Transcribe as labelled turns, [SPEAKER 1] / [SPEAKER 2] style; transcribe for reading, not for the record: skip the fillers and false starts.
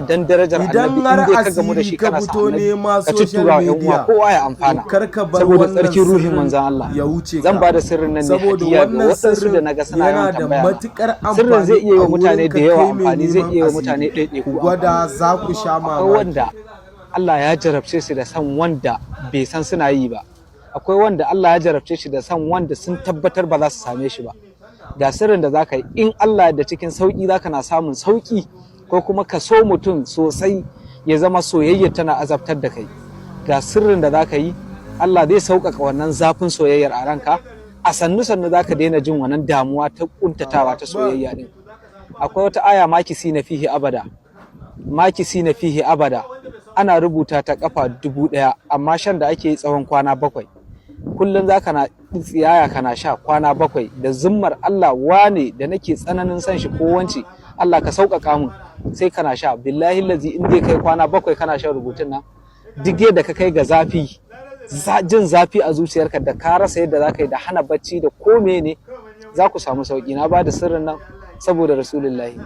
[SPEAKER 1] dan darajar annabi in dai ka gamu da shi kana sa annabi ka tuttura yan uwa kowa ya amfana saboda tsarkin ruhin manzon Allah zan ba da sirrin nan ne hadiya ga waɗansu da naga suna yawan tambaya sirrin zai iya yi wa mutane da yawa amfani zai iya yi wa mutane ɗaiɗaiku
[SPEAKER 2] gwada za ku sha mamaki.
[SPEAKER 1] wanda Allah ya jarabce su da san wanda bai san suna yi ba, akwai wanda Allah ya jarabce shi da san wanda sun tabbatar ba za su same shi ba. Ga sirrin da zaka yi in Allah da cikin sauki zaka na samun sauki, ko kuma ka so mutum sosai ya zama soyayya tana azabtar da kai. Ga sirrin da zaka yi Allah zai sauƙaƙa wannan zafin soyayyar a ranka, a sannu sannu zaka daina jin wannan damuwa ta kuntatawa ta soyayya din. Akwai wata aya makisi na fihi abada, makisi na fihi abada ana rubuta ta kafa 1000, amma shan da ake yi tsawon kwana 7. Kullum za ka na tsiyaya kana sha kwana 7 da zimmar Allah wane da nake tsananin san shi ko wance Allah ka sauƙaƙa mun, sai kana sha. Billahi lazi in dai kai kwana 7 kana shan rubutun nan, duk yadda ka kai ga zafi, jin zafi a zuciyarka da ka rasa yadda za ka yi da hana bacci da ko mene, za ku samu sauƙi. Na ba da sirrin nan saboda Rasulullahi.